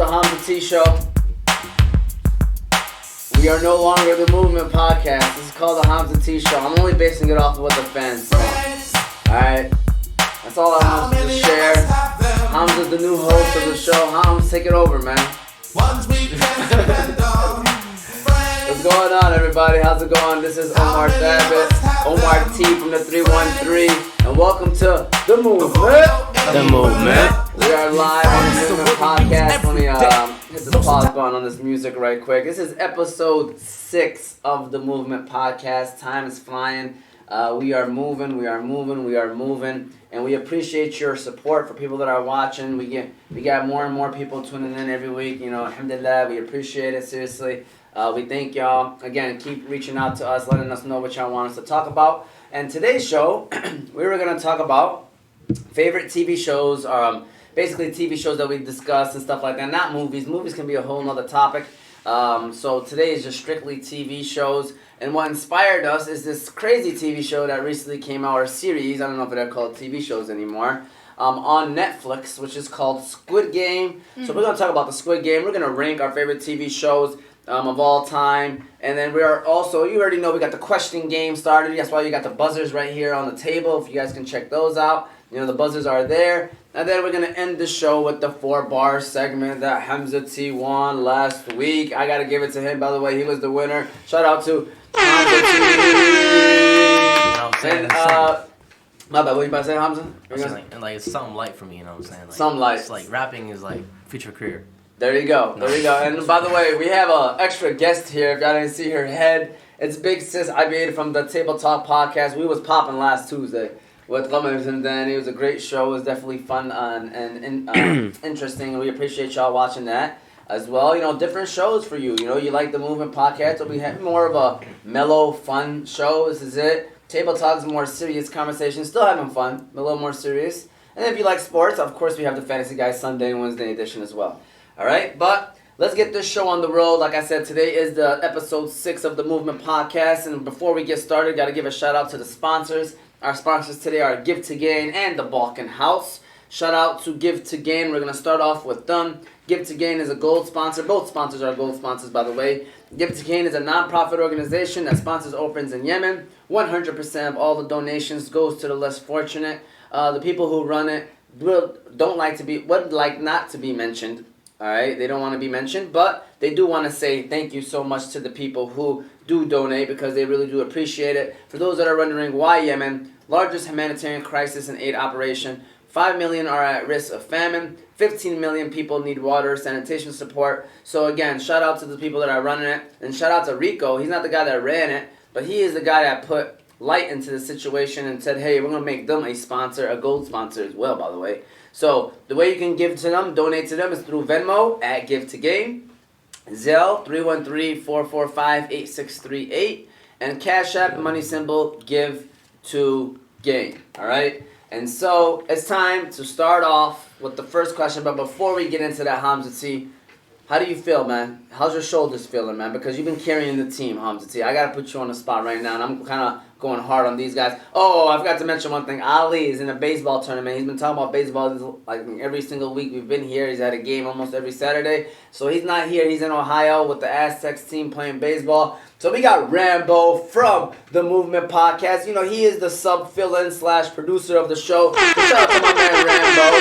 Hamza T Show. We are no longer the Movement Podcast. This is called the Hamza T Show. I'm only basing it off of what the fans say. Alright? That's all I want to share. Hamza's the new host of the show. Hamza, take it over, man. What's going on, everybody? How's it going? This is Omar Thabit, Omar T from the 313, and welcome to The Movement. The Movement. We are live on the Movement Podcast. Let me hit the pause button on this music right quick. This is episode 6 of The Movement Podcast. Time is flying. We are moving, and we appreciate your support for people that are watching. We got more and more people tuning in every week. You know, alhamdulillah, we appreciate it, seriously. We thank y'all. Again, keep reaching out to us, letting us know what y'all want us to talk about. And today's show, we were going to talk about favorite TV shows, basically TV shows that we discuss and stuff like that. Not movies. Movies can be a whole nother topic. So today is just strictly TV shows. And what inspired us is this crazy TV show that recently came out, or series, I don't know if they're called TV shows anymore, on Netflix, which is called Squid Game. So we're going to talk about the Squid Game. We're going to rank our favorite TV shows of all time. And then we are also, you already know, we got the question game started. That's why you got the buzzers right here on the table, if you guys can check those out. You know, the buzzers are there. And then we're going to end the show with the 4-bar segment that Hamza T won last week. I got to give it to him, by the way. He was the winner. Shout out to Hamza T. And, my bad, what you about to say, Hamza? It's something light for me, you know what I'm saying? Some light. It's like rapping is like future career. There you go. And by the way, we have an extra guest here. If y'all didn't see her head, it's Big Sis Ibid from the Table Talk Podcast. We was popping last Tuesday with Lemons and Danny. It was a great show. It was definitely fun and interesting. And we appreciate y'all watching that as well. You know, different shows for you. You know, you like the Movement Podcast, so we have more of a mellow, fun show. This is it. Table Talk is more serious conversation. Still having fun, but a little more serious. And if you like sports, of course, we have the Fantasy Guys Sunday and Wednesday edition as well. All right, but let's get this show on the road. Like I said, today is the episode 6 of the Movement Podcast. And before we get started, got to give a shout out to the sponsors. Our sponsors today are Give to Gain and the Balkan House. Shout out to Give to Gain. We're going to start off with them. Give to Gain is a gold sponsor. Both sponsors are gold sponsors, by the way. Give to Gain is a non-profit organization that sponsors orphans in Yemen. 100% of all the donations goes to the less fortunate. The people who run it would like not to be mentioned. All right, they don't want to be mentioned, but they do want to say thank you so much to the people who do donate, because they really do appreciate it. For those that are wondering why Yemen, largest humanitarian crisis and aid operation, 5 million are at risk of famine, 15 million people need water, sanitation support. So again, shout out to the people that are running it, and shout out to Rico. He's not the guy that ran it, but he is the guy that put light into the situation and said, hey, we're going to make them a sponsor, a gold sponsor as well, by the way. So the way you can give to them, donate to them, is through Venmo at Give to Gain, Zelle 313-445-8638, and Cash App, money symbol, Give to Gain. All right? And so it's time to start off with the first question. But before we get into that, Hamza T, how do you feel, man? How's your shoulders feeling, man? Because you've been carrying the team, Hamza T. I got to put you on the spot right now, and I'm kind of going hard on these guys. Oh, I forgot to mention one thing. Ali is in a baseball tournament. He's been talking about baseball like every single week we've been here. He's at a game almost every Saturday. So he's not here. He's in Ohio with the Aztecs team playing baseball. So we got Rambo from the Movement Podcast. You know, he is the sub-fill-in / producer of the show. So shout out to my man Rambo.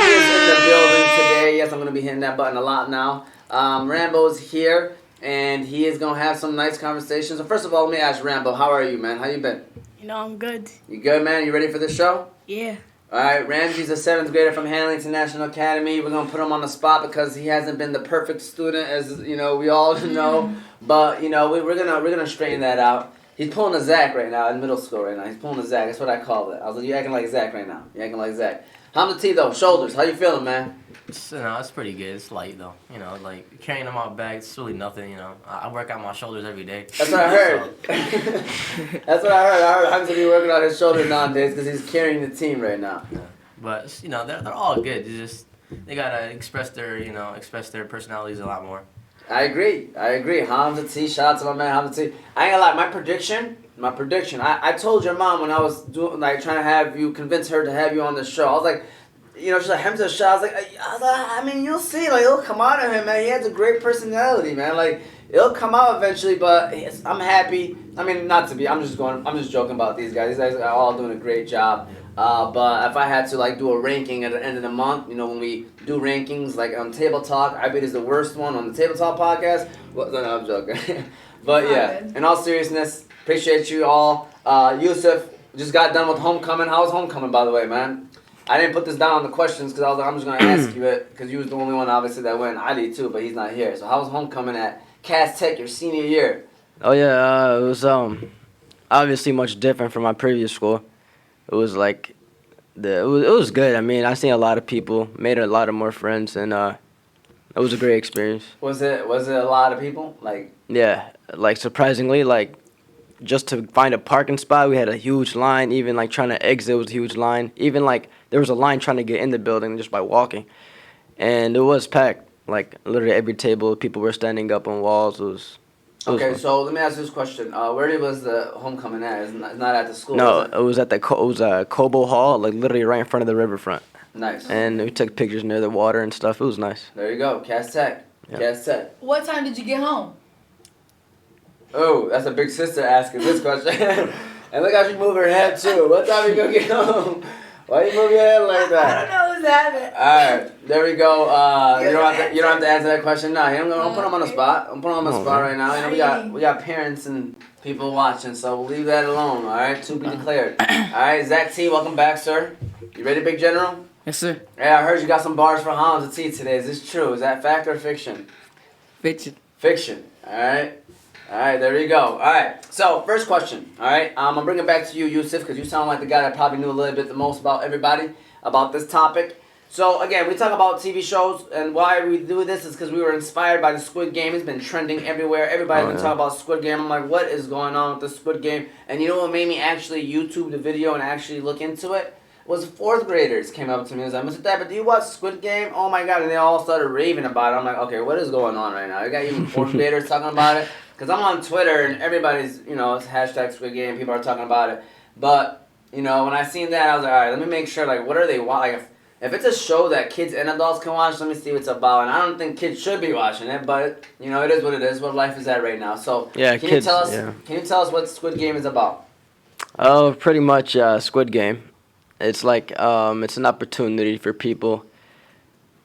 He is in the building today. Yes, I'm going to be hitting that button a lot now. Rambo's here. And he is going to have some nice conversations. So first of all, let me ask Rambo, how are you, man? How you been? You know, I'm good. You good, man? You ready for the show? Yeah. All right, Ramsey's a 7th grader from Hanley International Academy. We're going to put him on the spot because he hasn't been the perfect student, as, you know, we all know. But, you know, we're gonna straighten that out. He's pulling a Zach right now in middle school right now. He's pulling a Zach. That's what I call it. I was like, you acting like Zach right now. You acting like Zach. Hamza T, though, shoulders. How you feeling, man? It's pretty good. It's light, though. You know, like, carrying them out back, it's really nothing, you know. I work out my shoulders every day. That's what I heard. That's what I heard. I heard Hamza be working on his shoulders nowadays because he's carrying the team right now. Yeah. But, you know, they're all good. It's just, they got to express their personalities a lot more. I agree. Hamza T, shout out to my man Hamza T. I ain't gonna lie, my prediction, I told your mom when I was doing, like, trying to have you, convince her to have you on the show. I was like, you know, she's like, Hamza Shah. I mean, you'll see. Like, it'll come out of him, man. He has a great personality, man. Like, it'll come out eventually, but I'm happy. I mean, not to be. I'm just joking about these guys. These guys are all doing a great job. But if I had to, like, do a ranking at the end of the month, you know, when we do rankings, like, on Table Talk, I bet is the worst one on the Table Talk podcast. Well, no, I'm joking. But, yeah, in all seriousness, appreciate you all. Yusuf just got done with homecoming. How was homecoming, by the way, man? I didn't put this down on the questions because I was like, I'm just going to ask you it because you was the only one, obviously, that went. I did, too, but he's not here. So how was homecoming at Cass Tech your senior year? Oh, yeah, it was obviously much different from my previous school. It was like, it was good. I mean, I seen a lot of people, made a lot of more friends, and it was a great experience. Was it a lot of people? Like, yeah, like surprisingly, like just to find a parking spot, we had a huge line. Even like trying to exit was a huge line. Even like there was a line trying to get in the building just by walking, and it was packed. Like literally every table, people were standing up on walls. It was okay, fun. so let me ask you this question. Where was the homecoming at? It's not at the school. No, it was at the Cobo Hall, like literally right in front of the riverfront. Nice. And we took pictures near the water and stuff. It was nice. There you go, Cass Tech. Yep. Cass Tech. What time did you get home? Oh, that's a big sister asking this question. And look how she move her head too. What time you gonna get home? Why you move your head like that? I don't know what's happening. All right, there we go. You don't have to answer that question now. I'm gonna put him on the spot. I'm putting him on the spot right now. You know, we got parents and people watching, so we'll leave that alone. All right, to be declared. All right, Zach T, welcome back, sir. You ready, Big General? Yes, sir. Yeah, I heard you got some bars for Hamza T today. Is this true? Is that fact or fiction? Fiction. Fiction. All right. All right, there you go. All right, so first question. All right, I'm gonna bring it back to you, Yusuf, because you sound like the guy that probably knew a little bit the most about everybody about this topic. So again, we talk about TV shows, and why we do this is because we were inspired by the Squid Game. It's been trending everywhere. Everybody's been talking about Squid Game. I'm like, what is going on with the Squid Game? And you know what made me actually YouTube the video and actually look into it? Was fourth graders came up to me and was like, Mr. Dad, but do you watch Squid Game? Oh my God, and they all started raving about it. I'm like, okay, what is going on right now? You got even fourth graders talking about it? Because I'm on Twitter and everybody's, you know, it's hashtag Squid Game, people are talking about it. But, you know, when I seen that, I was like, all right, let me make sure, like, what are they watching? Like, if it's a show that kids and adults can watch, let me see what it's about. And I don't think kids should be watching it, but, you know, it is what it is, what life is at right now. So, yeah, can kids, you tell us what Squid Game is about? Oh, pretty much Squid Game. It's like it's an opportunity for people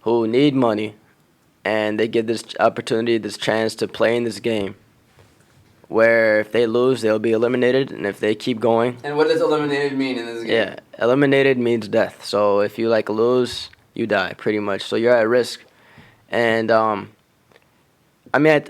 who need money, and they get this opportunity, this chance to play in this game, where if they lose, they'll be eliminated, and if they keep going. And what does eliminated mean in this game? Yeah, eliminated means death. So if you like lose, you die pretty much. So you're at risk, and I mean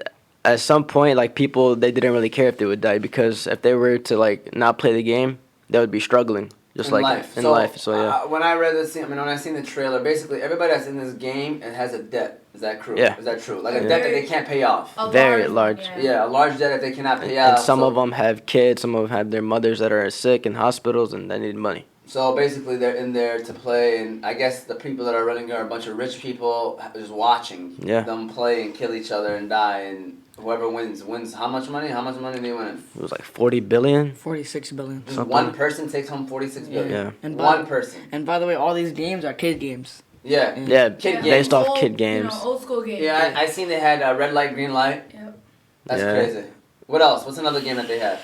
at some point, like people, they didn't really care if they would die because if they were to like not play the game, they would be struggling. Just in like life. in life, so yeah. When I read this, when I seen the trailer, basically everybody that's in this game has a debt. Is that true? Yeah. Is that true? Like a debt that they can't pay off. Very large. Yeah, a large debt that they cannot pay off. And some of them have kids, some of them have their mothers that are sick in hospitals and they need money. So basically, they're in there to play, and I guess the people that are running are a bunch of rich people just watching them play and kill each other and die, and whoever wins how much money? How much money they win? It was like 40 billion. 46 billion. Just one person takes home 46 billion. Yeah. And one person. And by the way, all these games are kid games. Yeah. Yeah. Kid Based games. off kid games. You know, old school games. Yeah, I seen they had red light, green light. Yep. That's crazy. What else? What's another game that they had?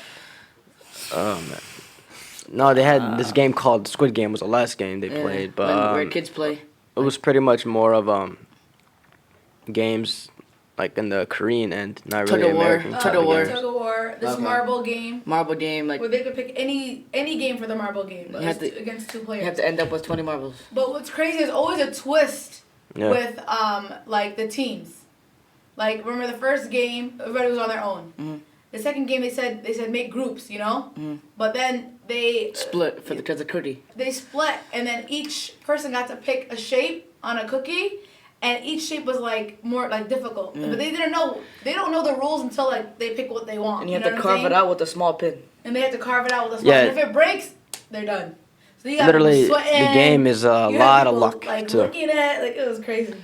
Oh man. No, they had this game called Squid Game was the last game they played, but where kids play. It was pretty much more of games like in the Korean end, not really American. Tug of War. Tug of War. This marble game. Marble game, like where they could pick any game for the marble game, but it's against two players. You have to end up with 20 marbles. But what's crazy is always a twist with like the teams. Like remember the first game, everybody was on their own. Mm-hmm. The second game they said make groups, you know. Mm-hmm. But then they split because of cookie. They split, and then each person got to pick a shape on a cookie. And each shape was like more like difficult, but they didn't know. They don't know the rules until like they pick what they want. And you have to carve it out with a small pin. And they have to carve it out with a small pin. If it breaks, they're done. So you got literally the game is a lot of luck like too. looking at like it was crazy.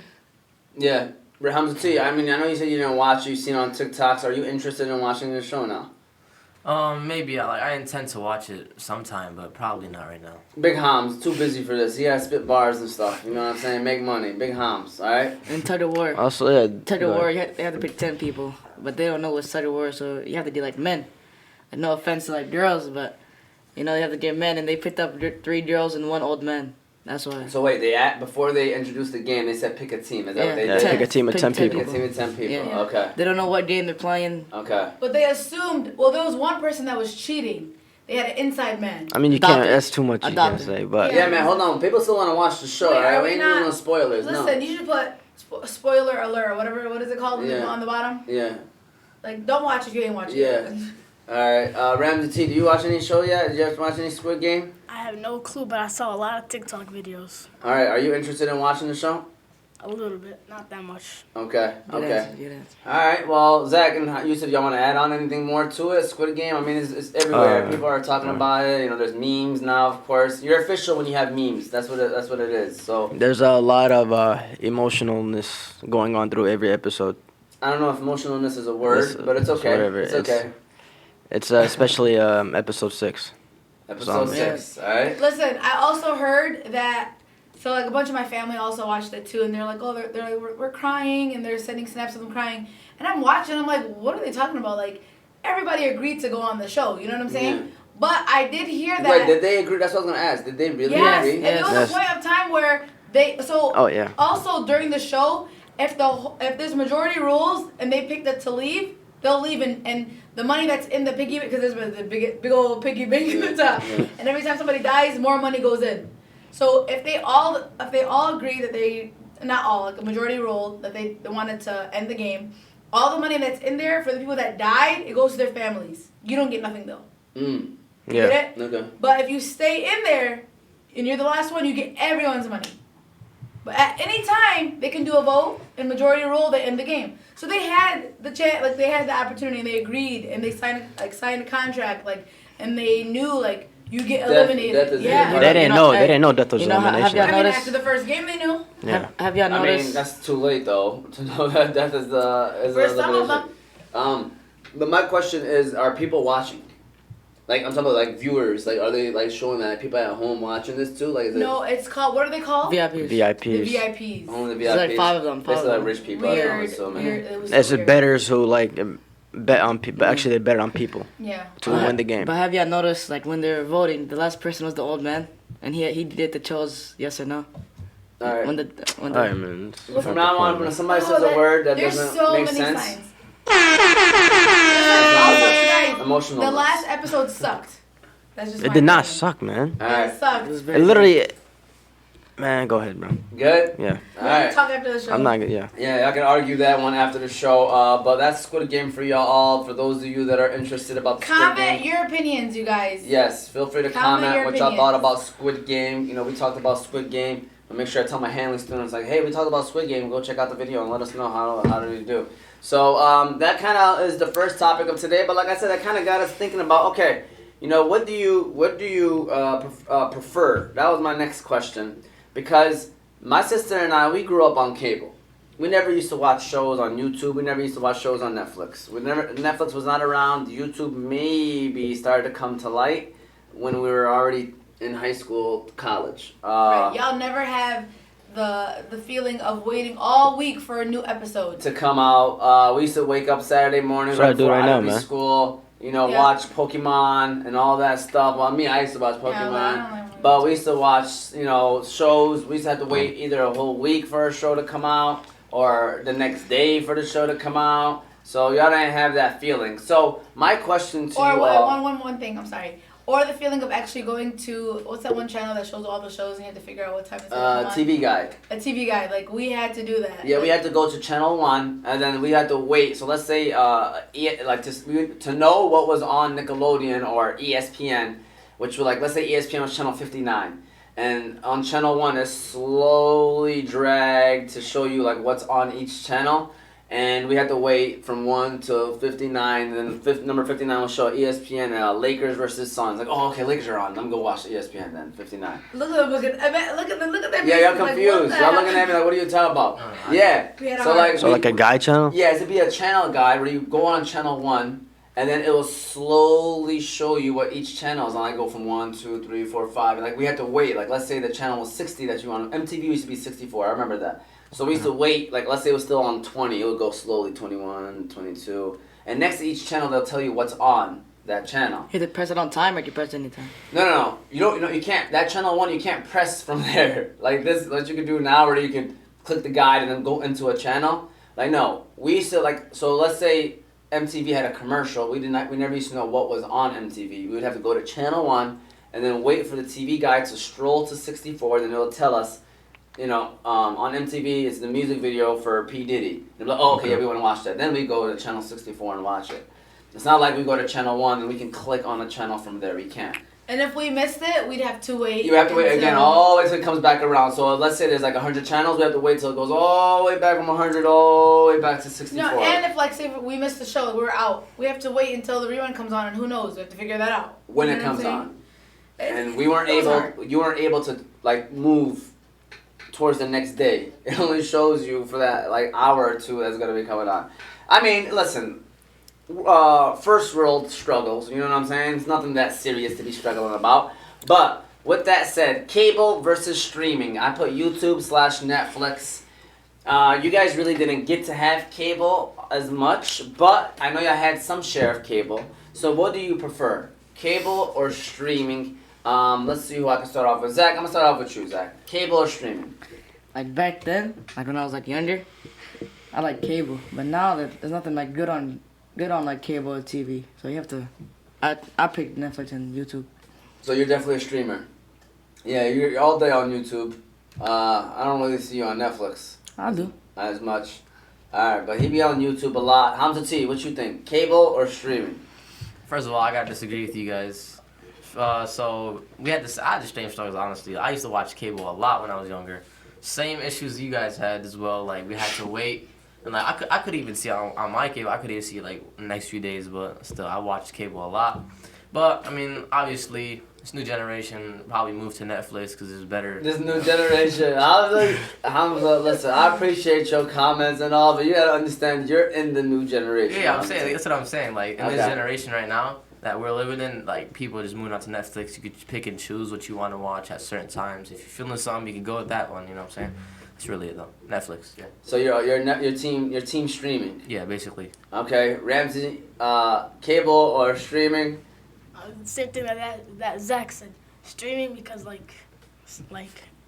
Yeah, Hamza T. I mean, I know you said you didn't watch. You've seen it on TikToks. Are you interested in watching this show now? Maybe I intend to watch it sometime, but probably not right now. Big Ham's too busy for this. He gotta spit bars and stuff. You know what I'm saying? Make money. Big Ham's. All right. And Tug of War. Also, yeah. Tug of War, they have to pick 10 people, but they don't know what's Tug of War, so you have to do like men. And no offense to like girls, but you know they have to get men, and they picked up 3 girls and 1 old man. That's why. So wait, before they introduced the game, they said pick a team. Is that what they Yeah, did? pick a team of 10 people. Pick a team of 10 people. Yeah. Okay. They don't know what game they're playing. Okay. But they assumed. Well, there was one person that was cheating. They had an inside man. I mean, you Adopted. can't. That's too much you can Adopted. say, but Yeah, man. Hold on. People still want to watch the show. Wait, all right? are We we ain't not- doing no spoilers. Listen, you should put spoiler alert or whatever. What is it called? Yeah. On the bottom. Yeah. Like, don't watch if you ain't watching. Yeah. All right. Ramsey T, do you watch any show yet? Did you ever watch any Squid Game? I have no clue, but I saw a lot of TikTok videos. All right. Are you interested in watching the show? A little bit, not that much. Okay. Good Okay. answer, good answer. All right. Well, Zach and Yusuf, y'all want to add on anything more to it? Squid Game. I mean, it's everywhere. People are talking about it. You know, there's memes now. Of course, you're official when you have memes. That's what it is. So there's a lot of emotionalness going on through every episode. I don't know if emotionalness is a word, but it's okay. Whatever. It's okay. It's especially episode 6. Episode So, 6. All right. Listen, I also heard that. So like a bunch of my family also watched it too, and they're like, oh, they're like, we're crying, and they're sending snaps of them crying, and I'm watching. I'm like, what are they talking about? Like, everybody agreed to go on the show. You know what I'm saying? Yeah. But I did hear that. Wait, did they agree? That's what I was gonna ask. Did they really Yes, agree? and there was Yes. a point of time where they. So Oh yeah. also during the show, if there's majority rules and they pick to leave, they'll leave, and the money that's in the piggy, because there's the big old piggy bank in the top, and every time somebody dies, more money goes in. So if they all agree that they, not all, like a majority rule that they wanted to end the game, all the money that's in there for the people that died, it goes to their families. You don't get nothing though. Mm. You Yeah. get it? Okay. But if you stay in there and you're the last one, you get everyone's money. But at any time, they can do a vote and majority rule, they end the game. So they had the chance, like they had the opportunity, and they agreed, and they signed a contract, like, and they knew, like, you get eliminated. Death is yeah. They didn't know. hey, They didn't know death was you know, have elimination. y'all I mean, noticed- after the first game, they knew. Yeah. Have y'all I noticed? mean, that's too late though to know that death is the For some of elimination. But my question is, are people watching? Like, I'm talking about like viewers. Like, are they like showing that people at home watching this too? Like, is it No, it's called, what are they called? VIPs. The VIPs. VIPs. only the There's VIPs? like 5 of them. Basically, 5 of like them. rich people. I don't know, so many. Weird. It was It's so the weird. betters who like bet on people. Actually, they bet on people Yeah. to win the game. But have y'all noticed, like when they were voting, the last person was the old man, and he did the chose yes or no. All right. When the All right, man. From now on, when somebody Oh, says a word that there's doesn't so make many sense, signs. Also, guys, emotional. the last episode sucked. That's just It my did not opinion. suck, man. All It right. sucked. it was It very literally, man. Go ahead, bro. Good. Yeah, All right. Talk after the show. I'm not good. Yeah. Yeah, I can argue that one after the show. But that's Squid Game for y'all all. For those of you that are interested about the Squid Comment Game. your opinions, you guys. Yes, feel free to Comment comment your what y'all opinions. thought about Squid Game. You know, we talked about Squid Game. But make sure I tell my handling students, like, hey, we talked about Squid Game. Go check out the video and let us know how do we do. So that kind of is the first topic of today. But like I said, that kind of got us thinking about, okay, you know, what do you prefer? That was my next question, because my sister and I, we grew up on cable. We never used to watch shows on YouTube. We never used to watch shows on Netflix. Netflix was not around. YouTube maybe started to come to light when we were already in high school, college. Right. Y'all never have the feeling of waiting all week for a new episode. To come out. We used to wake up Saturday morning That's what I do before right now, out of man. school. You know, Yeah. watch Pokemon and all that stuff. Well, me, I used to watch Yeah, Pokemon. but I don't like But we used to watch, you know, shows. We used to have to wait either a whole week for a show to come out or the next day for the show to come out. So y'all didn't have that feeling. So my question to Or you all. one thing, I'm sorry. Or the feeling of actually going to, what's that one channel that shows all the shows and you have to figure out what time it's going to come on? TV Guide. A TV Guide. Like, we had to do that. Yeah, we had to go to channel 1, and then we had to wait. So let's say, to know what was on Nickelodeon or ESPN, which was like, let's say ESPN was channel 59. And on channel 1, it's slowly dragged to show you like what's on each channel. And we had to wait from 1 to 59, and then number 59 will show ESPN, Lakers versus Suns. Like, oh, okay, Lakers are on. I'm gonna go watch ESPN then, 59. Look at them looking. I bet, look at them. Look at them. Yeah, y'all faces, like, confused. what the Y'all hell? looking at me like, what are you talking about? Yeah. We had a So hard- like, So like a guide channel. Yeah, it'd be a channel guide where you go on channel 1, and then it will slowly show you what each channel is on. I go from 1, 2, 3, 4, 5. And like we had to wait. Like let's say the channel was 60 that you want. MTV used to be 64. I remember that. So we used to wait. Like let's say it was still on 20. It would go slowly 21, 22. And next to each channel, they'll tell you what's on that channel. You have to press it on time, or you press anytime. No. You can't. That channel 1, you can't press from there. Like this, what you can do now, where you can click the guide and then go into a channel. Like no, we used to like. So let's say MTV had a commercial. We never used to know what was on MTV. We would have to go to channel 1 and then wait for the TV guide to stroll to 64. Then it'll tell us, on MTV it's the music video for P Diddy. They're like, oh, okay, yeah, we want to watch that. Then we go to channel 64 and watch it. It's not like we go to channel 1 and we can click on the channel from there. We can't. And if we missed it, we'd have to wait. You have to wait again all the way till it comes back around. So let's say there's like 100 channels. We have to wait till it goes all the way back from 100 all the way back to 64. No, and if like say we missed the show, we were out. We have to wait until the rerun comes on, and who knows? We have to figure that out. When You it know what I'm comes saying? on. And we weren't It was able. hard. You weren't able to like move towards the next day. It only shows you for that like hour or two that's gonna be coming on. I mean, listen. First world struggles. You know what I'm saying? It's nothing that serious to be struggling about. But with that said, cable versus streaming. I put YouTube/Netflix. You guys really didn't get to have cable as much, but I know you had some share of cable. So what do you prefer, cable or streaming? Let's see who I can start off with. Zach, I'm gonna start off with you, Zach. Cable or streaming? Like back then, like when I was like younger, I like cable. But now that there's nothing like good on like cable or TV. So you have to. I picked Netflix and YouTube. So you're definitely a streamer. Yeah, you're all day on YouTube. I don't really see you on Netflix. I do. Not as much. Alright, but he be on YouTube a lot. Hamza T, what you think? Cable or streaming? First of all, I gotta disagree with you guys. So we had this. I had the same struggles, honestly. I used to watch cable a lot when I was younger. Same issues you guys had as well. Like we had to wait, and like I could even see on my cable. I could even see like next few days, but still I watched cable a lot. But I mean, obviously, this new generation probably moved to Netflix because it's better. This new generation. Hamza, listen, I appreciate your comments and all, but you gotta understand you're in the new generation. Yeah, I'm saying that's what I'm saying. Like in Okay. this generation right now that we're living in, like people are just moving on to Netflix. You could pick and choose what you want to watch at certain times. If you're feeling something, you can go with that one. You know what I'm saying? That's really it though. Netflix. Yeah. So your team streaming. Yeah, basically. Okay, Ramsey, cable or streaming? Same thing that Zach said. Streaming because like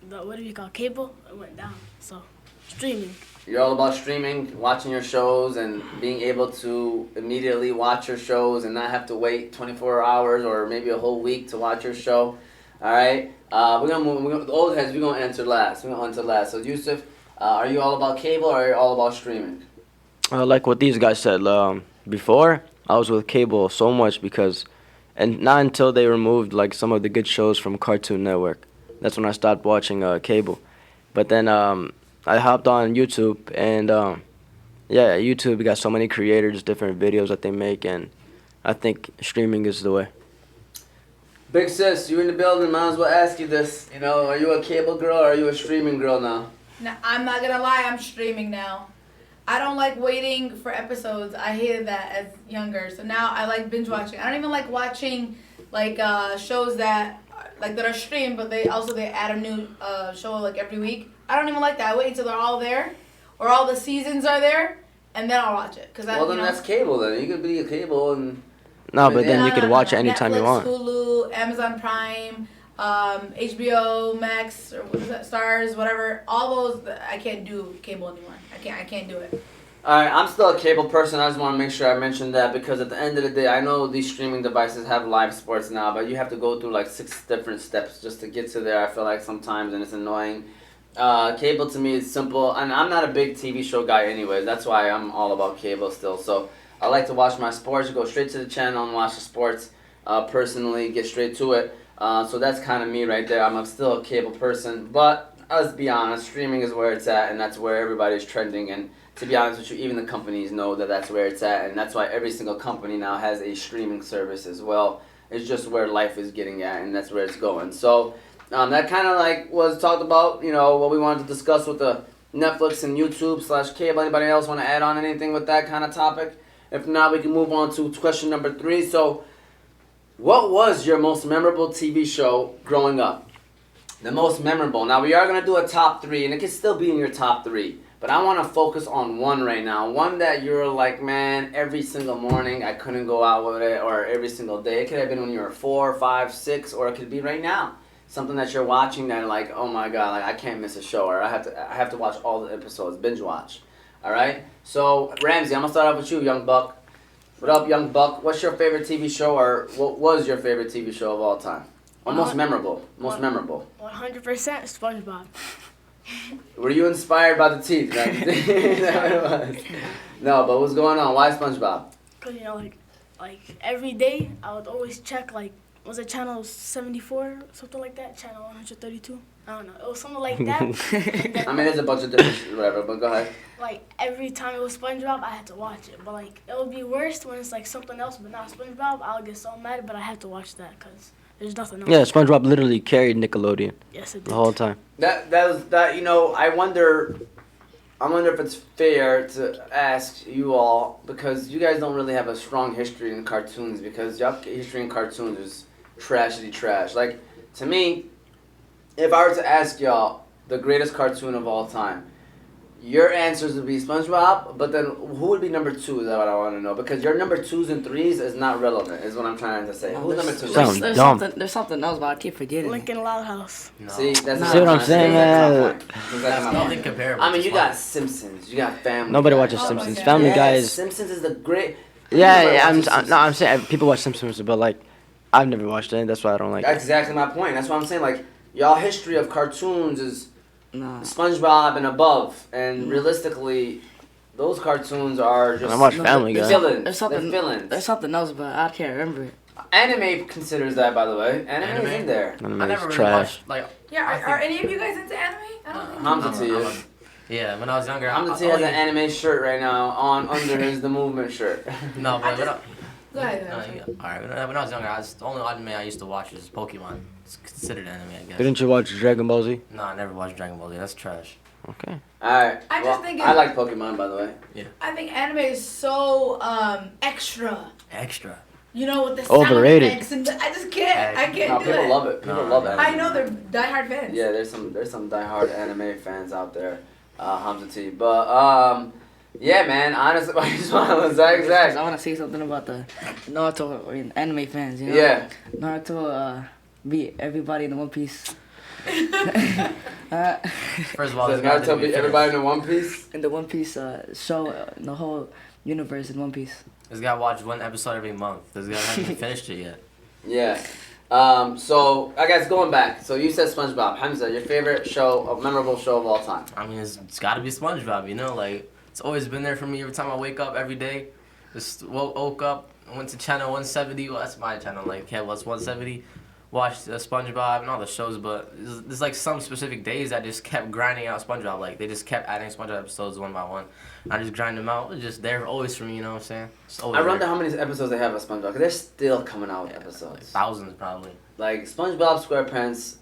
the what do you call cable? It went down. So streaming. You're all about streaming, watching your shows, and being able to immediately watch your shows and not have to wait 24 hours or maybe a whole week to watch your show. All right, we're gonna move. The old heads, we're gonna answer last. So Yusuf, are you all about cable or are you all about streaming? Like what these guys said before, I was with cable so much because, and not until they removed like some of the good shows from Cartoon Network. That's when I stopped watching cable. But then I hopped on YouTube, and YouTube got so many creators, different videos that they make, and I think streaming is the way. Big sis, you in the building, might as well ask you this. Are you a cable girl or are you a streaming girl now? Now, I'm not gonna lie, I'm streaming now. I don't like waiting for episodes. I hated that as younger. So now I like binge watching. I don't even like watching like shows that are streamed, but they add a new show like every week. I don't even like that. I wait until they're all there, or all the seasons are there, and then I'll watch it. That's cable then. You could be a cable and. No, but then you could watch it anytime you want. Hulu, Amazon Prime, HBO Max, or what is that? Stars, whatever. All those, I can't do cable anymore. I can't do it. Alright, I'm still a cable person. I just want to make sure I mention that because at the end of the day, I know these streaming devices have live sports now, but you have to go through like 6 different steps just to get to there. I feel like sometimes, and it's annoying. Cable to me is simple, and I'm not a big TV show guy anyway. That's why I'm all about cable still. So I like to watch my sports, go straight to the channel and watch the sports. Personally, get straight to it. So that's kind of me right there. I'm still a cable person, but let's be honest, streaming is where it's at, and that's where everybody's trending. And to be honest with you, even the companies know that that's where it's at, and that's why every single company now has a streaming service as well. It's just where life is getting at, and that's where it's going. So that kind of like was talked about, what we wanted to discuss with the Netflix and YouTube /cable. Anybody else want to add on anything with that kind of topic? If not, we can move on to question number 3. So, what was your most memorable TV show growing up? The most memorable. Now, we are going to do a top 3, and it can still be in your top 3. But I want to focus on one right now. One that you're like, man, every single morning I couldn't go out with it, or every single day. It could have been when you were 4, 5, 6, or it could be right now. Something that you're watching that like, oh my god, like I can't miss a show, or I have to watch all the episodes, binge watch. All right. So Ramsey, I'm gonna start off with you, Young Buck. What up, Young Buck? What's your favorite TV show, or what was your favorite TV show of all time? Or most memorable? Most memorable. 100% SpongeBob. Were you inspired by the teeth? Right? Is that what it was? No, but what's going on? Why SpongeBob? Cause like every day I would always check was it channel 74 something like that, channel 132? I don't know. It was something like that. I mean, there's a bunch of different whatever, but go ahead. Like every time it was SpongeBob, I had to watch it. But like it would be worse when it's like something else, but not SpongeBob. I'll get so mad, but I have to watch that because there's nothing else. Yeah, SpongeBob literally carried Nickelodeon Yes, it did. the whole time. That you know, I wonder if it's fair to ask you all, because you guys don't really have a strong history in cartoons, because your history in cartoons is tragedy trash. Like, to me, if I were to ask y'all the greatest cartoon of all time, your answers would be SpongeBob, but then who would be number 2 is what I want to know, because your number 2s and 3s is not relevant, is what I'm trying to say. Who's number 2? Sounds dumb. There's something else, but I keep forgetting. Lincoln Loudhouse. No. See, that's See what I'm saying, man? That's nothing comparable. I mean, to you got SpongeBob. Simpsons, you got Family Nobody Guy. watches Oh, Simpsons. okay. Family Yes, Guy is. Simpsons is the great. Yeah, Everybody watches I'm saying people watch Simpsons, but like, I've never watched it. That's why I don't like That's it. exactly my point. That's what I'm saying. Like, y'all history of cartoons is Nah. SpongeBob and above, and realistically, those cartoons are just I watch Family they're Guy. villains. There's They're something. villains. There's something else, but I can't remember it. Anime considers that, by the way. Anime is in there. Anime I is never really trash. watched Yeah, I are think- any of you guys into anime? I don't think. Hamza T is. Yeah, when I was younger, Hamza I T has an only- anime shirt right now on under his The Movement shirt. No, but when I, Go ahead. alright. When I was younger, the only anime I used to watch was Pokemon. It's considered anime, I guess. Didn't you watch Dragon Ball Z? No, I never watched Dragon Ball Z. That's trash. Okay. Alright. I just think I it's- like Pokemon, by the way. I think anime is so extra. Extra. You know, with the Overrated. sound effects and I just can't. I No, can't do people it. love it. People No, love no. anime. I know they're diehard fans. Yeah, there's some diehard anime fans out there, Hamza T. But yeah, man. Honestly, why you smiling, Zach? Because I want to say something about the Naruto anime fans. You know? Yeah. Naruto beat everybody in the One Piece. First of all, Does this guy Naruto didn't beat even everybody finish. in One Piece? In the One Piece show, in the whole universe in One Piece. This guy watched one episode every month. This guy hasn't even finished it yet. Yeah. So I guess going back. So you said SpongeBob. Hamza, your favorite show, a memorable show of all time. I mean, it's got to be SpongeBob, you know? Like, it's always been there for me every time I wake up every day. Just woke up, went to channel 170. Well, that's my channel. Like, yeah, what's 170? Watched SpongeBob and all the shows, but there's like some specific days that just kept grinding out SpongeBob. Like, they just kept adding SpongeBob episodes one by one. I just grind them out. It's just there always for me, you know what I'm saying? It's always I wonder there. how many episodes they have of SpongeBob, because they're still coming out with Like episodes. thousands, probably. Like SpongeBob SquarePants.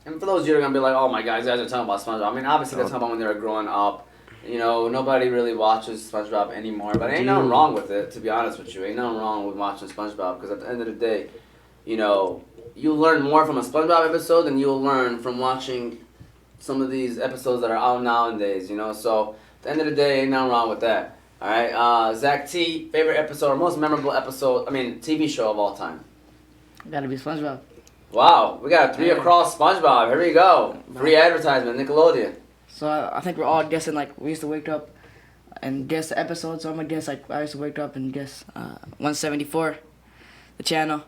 And for those of you that are gonna be like, oh my god, you guys are talking about SpongeBob. I mean, obviously they're talking about when they were growing up. You know, nobody really watches SpongeBob anymore. But ain't nothing wrong with it, to be honest with you. Ain't nothing wrong with watching SpongeBob, because at the end of the day, you know, you learn more from a SpongeBob episode than you'll learn from watching some of these episodes that are out nowadays. You know, so at the end of the day, ain't nothing wrong with that. All right, Zach T, favorite episode or most memorable episode? I mean, TV show of all time. Gotta be SpongeBob. Wow, we got 3 across SpongeBob. Here we go. Free advertisement, Nickelodeon. So I think we're all guessing, like, we used to wake up and guess the episode. So I'm gonna guess, like, I used to wake up and guess 174, the channel.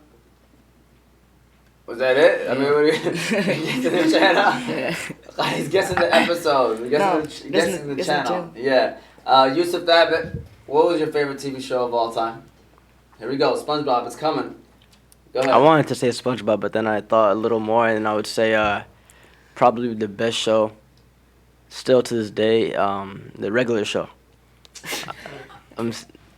Was that it? I mean, what are you guessing the channel? Yeah. He's guessing the episode. He's guessing, No, guessing the guessing the channel. Yeah. Yusuf Thabit, what was your favorite TV show of all time? Here we go. SpongeBob is coming. Go ahead. I wanted to say SpongeBob, but then I thought a little more, and I would say probably the best show, still to this day, the regular show.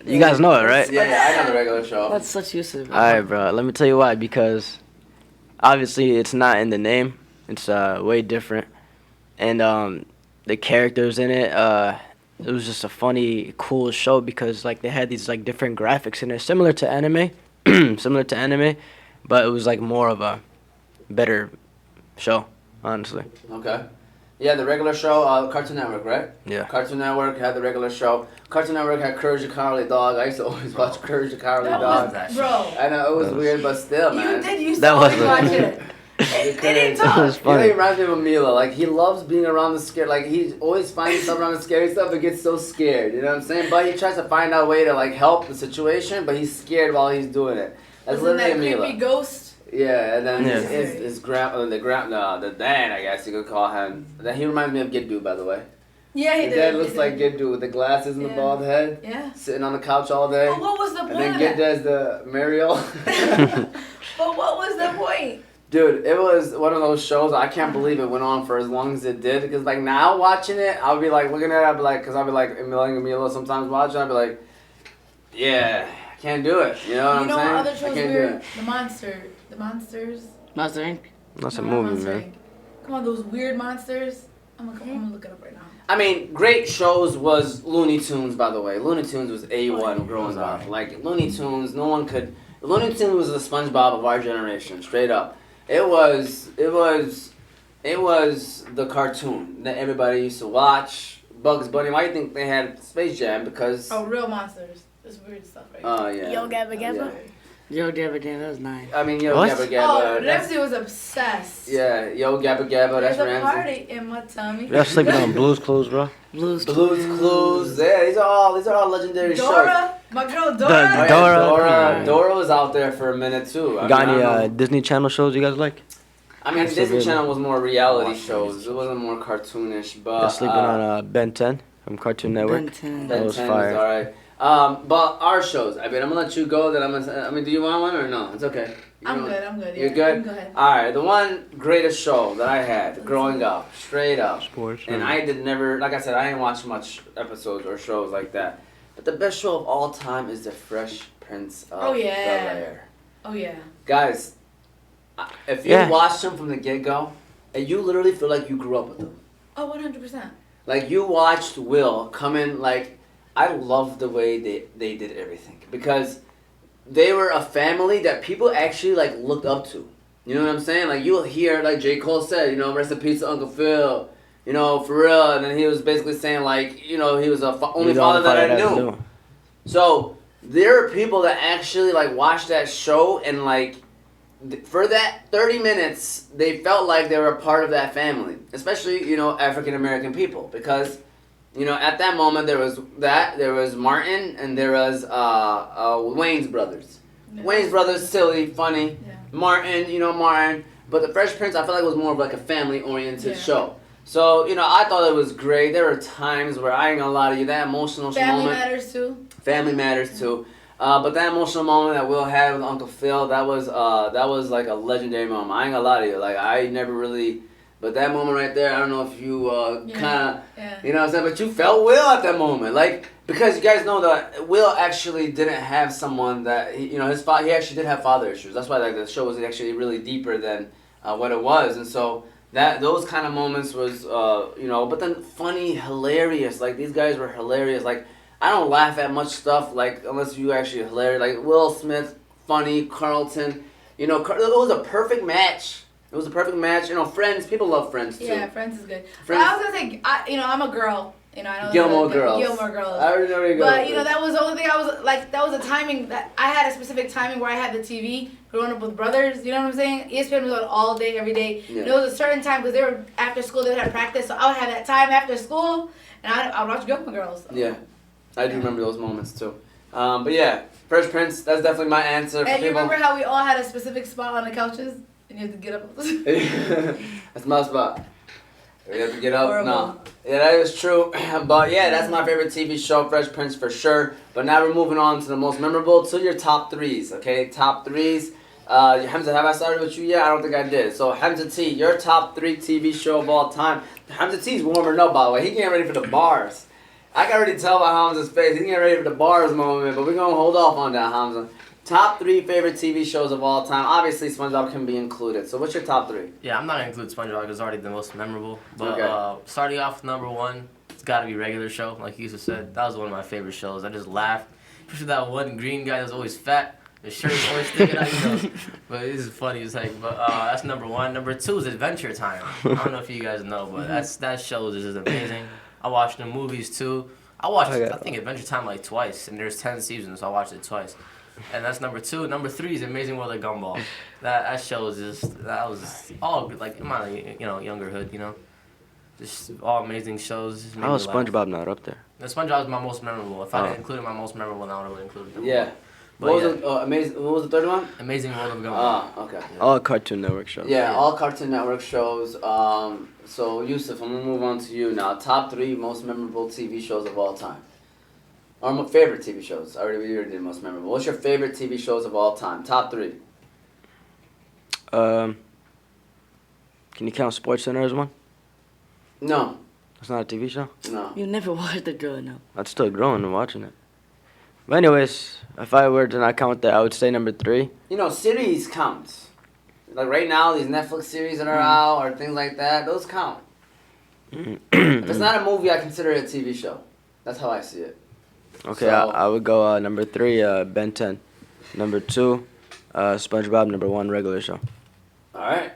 You guys know it, right? Yeah, I know the regular show. That's such usage. All right, bro. Let me tell you why. Because obviously it's not in the name. It's way different, and the characters in it. it was just a funny, cool show because like they had these like different graphics in it, similar to anime, but it was like more of a better show, honestly. Okay. Yeah, the regular show, Cartoon Network, right? Yeah. Cartoon Network had the regular show. Cartoon Network had Courage the Cowardly Dog. I used to always watch Courage the Cowardly That Dog. was, bro. I know, it was That was- weird, but still, man. You did used That to always was- watch it. It didn't That was talk. You know, he funny. reminds me of Mila. Like, he loves being around the scary. Like, he always finds stuff around the scary stuff and gets so scared. You know what I'm saying? But he tries to find out a way to, like, help the situation, but he's scared while he's doing it. That's Wasn't that literally creepy Mila. ghost? Yeah, and then Yeah. his the dad, I guess you could call him. Then he reminds me of Giddu, by the way. Yeah, he The did. dad he looks did. like Giddu with the glasses and the Yeah. bald head, Yeah. sitting on the couch all day. But what was the And point then of Giddu that? is the Mariel. But what was the point? Dude, it was one of those shows. I can't believe it went on for as long as it did. Because like now watching it, I'll be like looking at it. I'll be like, because I'll be like emailing Emilio sometimes watching. I'll be like, yeah, I can't do it. You know what You I'm know saying? what other I shows can't do weird? it. The monsters. Monster Inc. That's a No, not movie, Monster man. Inc. Come on, those weird monsters. I'm gonna look it up right now. I mean, great shows was Looney Tunes, by the way. Looney Tunes was A1 growing up. Like, Looney Tunes, no one could... Looney Tunes was the SpongeBob of our generation, straight up. It was the cartoon that everybody used to watch. Bugs Bunny, why do you think they had Space Jam? Because... Oh, real monsters. This weird stuff right Oh, yeah. Yo Gabba Gabba. Yo, Dabba Dabba, that was nice. I mean, Yo What? Gabba Oh, Gabba. that's- Ramsey was obsessed. Yeah, Yo Gabba Gabba, that's There's a Ramsey. party in my tummy. Y'all sleeping on Blue's Clues, bro? Blues. Blues Clues, yeah, these are all legendary shows. Dora, my girl Dora. Oh, yeah, Dora. Dora was out there for a minute too. I Got mean, any I don't know. Disney Channel shows you guys like? I mean, That's Disney so good. Channel was more reality Watch shows. these It wasn't more cartoonish, but Y'all sleeping on Ben 10 from Cartoon Network? Ben 10. That Ben was 10 fire. is alright. But our shows. I mean, I'm gonna let you go. Then I mean, do you want one or no? It's okay. You I'm know- good. I'm good. You're Yeah, good? you can Go ahead. All right, the one greatest show that I had growing up, straight up, Sports. and I did never, like I said, I didn't watch much episodes or shows like that. But the best show of all time is The Fresh Prince of Oh, yeah. Bel-Air. Oh yeah. Guys, if you Yeah. watch them from the get-go, and you literally feel like you grew up with them. Oh, 100%. Like you watched Will come in. Like I love the way they did everything because they were a family that people actually like looked up to. You know what I'm saying? Like you'll hear like J. Cole said, you know, rest in peace to Uncle Phil. You know, for real. And then he was basically saying like, you know, he was the only father that I knew. So there are people that actually like watched that show and like for that 30 minutes they felt like they were a part of that family, especially, you know, African American people, because you know at that moment there was Martin and there was Wayne's brothers. Yeah. Wayne's brothers, silly, funny. Yeah. Martin, but the Fresh Prince I feel like was more of like a family oriented Yeah. show. So, you know, I thought it was great. There were times where I ain't gonna lie to you, that emotional Family moment. matters too. Family matters too. But that emotional moment that Will had with Uncle Phil, that was like a legendary moment. I ain't gonna lie to you. Like I never really, but that moment right there, I don't know if you Yeah. kind of, Yeah. you know what I'm saying, but you felt Will at that moment, like because you guys know that Will actually didn't have someone that you know he actually did have father issues. That's why like the show was actually really deeper than what it was, and so. Those kind of moments was, you know, but then funny, hilarious. Like, these guys were hilarious. Like, I don't laugh at much stuff, like, unless you actually hilarious. Like, Will Smith, funny, Carlton. You know, it was a perfect match. It was a perfect match. You know, Friends, people love Friends, too. Yeah, Friends is good. Friends- But I was gonna say, I'm a girl. You know, I know Gilmore the- Girls. Gilmore Girls. I already know where you're going. But you know, that was the only thing I was like. That was a timing that I had a specific timing where I had the TV growing up with brothers. You know what I'm saying? ESPN was on all day, every day. Yeah. And there was a certain time because they were after school. They would have practice, so I would have that time after school, and I would watch Gilmore Girls. Yeah, I do remember those moments, too. But yeah, Fresh Prince, that's definitely my answer for And you people. remember how we all had a specific spot on the couches, and you had to get up. That's my spot. We have to get up. Horrible. No. Yeah, that is true. But yeah, that's my favorite TV show, Fresh Prince for sure. But now we're moving on to the most memorable, to your top threes, okay? Top threes. Hamza, have I started with you yet? I don't think I did. So Hamza T, your top 3 TV show of all time. Hamza T's warming up, by the way. He getting ready for the bars. I can already tell by Hamza's face. He's getting ready for the bars moment, but we're going to hold off on that, Hamza. Top 3 favorite TV shows of all time. Obviously, SpongeBob can be included. So what's your top 3? Yeah, I'm not gonna include SpongeBob because it's already the most memorable. But Okay. starting off with number 1, it's gotta be Regular Show. Like Yusuf said, that was one of my favorite shows. I just laughed. Especially that one green guy that was always fat. His shirt was always sticking out, But this is funny as heck. But that's number one. Number two is Adventure Time. I don't know if you guys know, but that show is just amazing. I watched the movies too. I think Adventure Time like twice, and there's 10 seasons, so I watched it twice. And that's number two. Number three is Amazing World of Gumball. That show is that was all like in my younger hood, just all amazing shows. How was SpongeBob not up there? The SpongeBob was my most memorable. If I didn't include my most memorable, I would have included them. Yeah. What was the third one? Amazing World of Gumball. Ah, okay. All Cartoon Network shows. Yeah, all Cartoon Network shows. So Yusuf, I'm gonna move on to you now. Top 3 most memorable TV shows of all time. Or my favorite TV shows. We already did most memorable. What's your favorite TV shows of all time? Top 3. Can you count SportsCenter as one? No. It's not a TV show? No. You never watched it growing up. I'm still growing and watching it. But anyways, if I were to not count that, I would say number 3. Series counts. Like right now, these Netflix series that are out or things like that, those count. If it's not a movie, I consider it a TV show. That's how I see it. Okay, So- I would go number 3, Ben 10. Number 2, SpongeBob. Number 1, Regular Show. All right.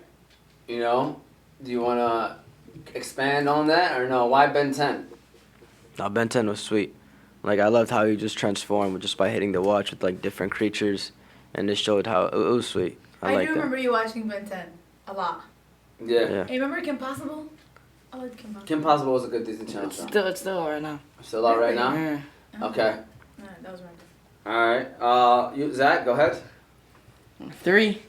Do you want to expand on that or no? Why Ben 10? No, Ben 10 was sweet. Like, I loved how he just transformed just by hitting the watch with, like, different creatures. And it showed how it was sweet. I do like that. remember you watching Ben 10 a lot. Yeah. Yeah. Hey, remember Kim Possible? I liked Kim Possible. Kim Possible was a good Disney Channel show. It's still right now. Still out right now? Yeah. Okay. Alright, that was right. All right. Zach, go ahead. 3,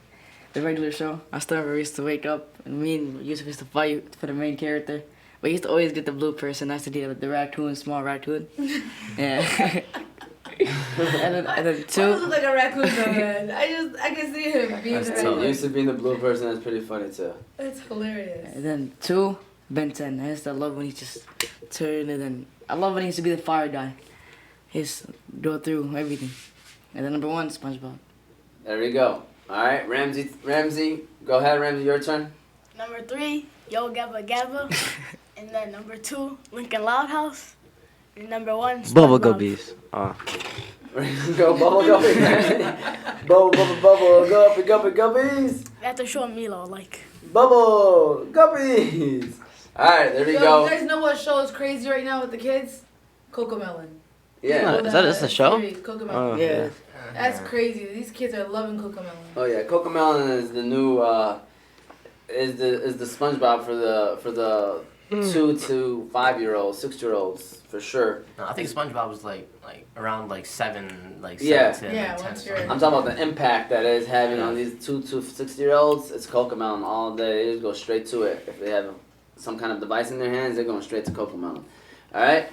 the Regular Show. I still remember we used to wake up and me and Yusuf used to fight for the main character. But he used to always get the blue person. I used to get the raccoon, small raccoon. Yeah. and then Why 2. does it look like a raccoon though, man? I can see him being That's the tough. raccoon. Used to being the blue person. That's pretty funny too. That's hilarious. And then 2, Ben 10. I used to love when he just turned and then I love when he used to be the fire guy. He used to go through everything. And then number 1, SpongeBob. There we go. All right, Ramsey, go ahead, Ramsey, your turn. Number 3, Yo Gabba Gabba. And then number 2, Lincoln Loud House. And number 1, Bubble SpongeBob. Guppies. Go bubble guppies. Bubble guppies. They have to show Milo, like. Bubble guppies. All right, there we Yo, go. you guys know what show is crazy right now with the kids? Cocomelon. Yeah. Is that a show? Series, Cocomelon. Oh, Yeah. That's crazy. These kids are loving Cocomelon. Oh yeah, Cocomelon is the new is the SpongeBob for the 2 to 5-year-olds, 6-year-olds for sure. No, I think SpongeBob was like around 7, Yeah. 7 to Yeah, 10. once you're- I'm talking about the impact that it is having on these 2 to 6-year-olds. It's Cocomelon all day. They just go straight to it. If they have some kind of device in their hands, they're going straight to Cocomelon. All right.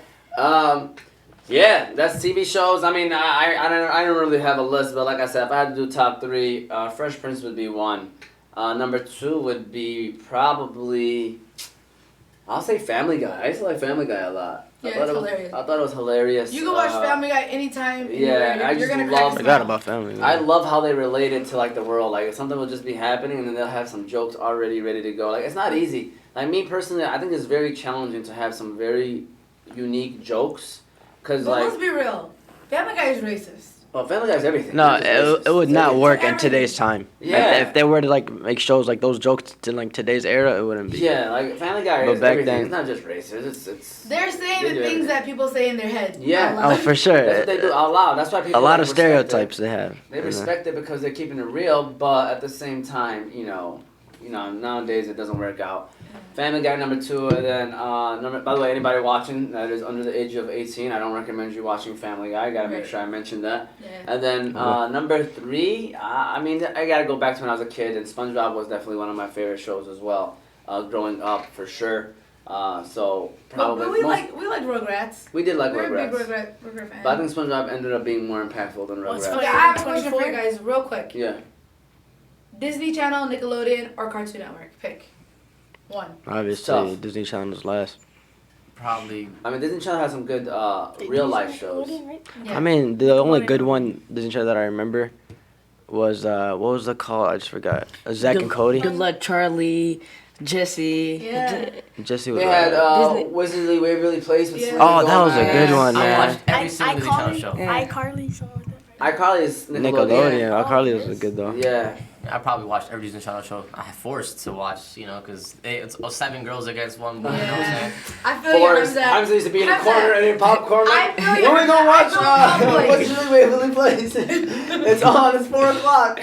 Yeah, that's TV shows. I mean, I don't really have a list, but like I said, if I had to do top 3, Fresh Prince would be 1. Number 2 would be probably, I'll say Family Guy. I used to like Family Guy a lot. Yeah, I thought it's it was, hilarious. I thought it was hilarious. You can watch Family Guy anytime. yeah, anywhere. I You're just gonna love- crack a I forgot smile. about Family. I love how they relate it to the world. Like something will just be happening and then they'll have some jokes already ready to go. Like it's not easy. Like me personally, I think it's very challenging to have some very unique jokes. Cause But let's like, be real. Family Guy is racist. well, Family Guy's everything. No, It's racist. it would It's not everything. work in today's time. Yeah. If they were to make shows like those jokes to today's era, it wouldn't be. Yeah, like Family Guy But is back everything. then- It's not just racist. It's They're saying They the do things everything. that people say in their head. Yeah. out loud. Oh, for sure. that's what they do out loud. That's why people A lot of respect it. stereotypes they have. They respect it because they're keeping it real, but at the same time, nowadays it doesn't work out. Family Guy number 2, and then by the way, anybody watching that is under the age of 18, I don't recommend you watching Family Guy. I gotta make Right. sure I mention that. Yeah. And then number 3, I mean, I gotta go back to when I was a kid, and SpongeBob was definitely one of my favorite shows as well, growing up for sure. So probably But we most- like Rugrats. we did like We're a big Rugrats, Rugrat fan. but I think SpongeBob ended up being more impactful than What's Rugrats. funny- Okay, I have a question for you 24? guys, real quick. Yeah. Disney Channel, Nickelodeon, or Cartoon Network? Pick one. Obviously, Tough. Disney Channel's last. Probably. I mean, Disney Channel has some good real life shows. Yeah. I mean, the only Nickelodeon. good one Disney Channel that I remember was what was it called? I just forgot. Zack and Cody. Good Luck Charlie. Jesse. Yeah. Jesse was. They had Disney. Wizardly Waverly Place with Yeah. Selena Oh, that was a Gomez. good one, I man. watched every single Disney Channel iCarly, show. Yeah. iCarly, something like that. iCarly is Nickelodeon. Nickelodeon. Oh, iCarly was yes. good though. Yeah. I probably watched every Disney Channel show. I forced to watch, because it's 7 girls against 1 boy. You know what I'm Yeah. saying? I feel you, Forrest. Hamza. Hamza used to be in the Hamza. corner and in popcorn. I feel you, When we gonna watch Hamza. I go public. Wizardly Waverly Place? It's on. It's 4 o'clock.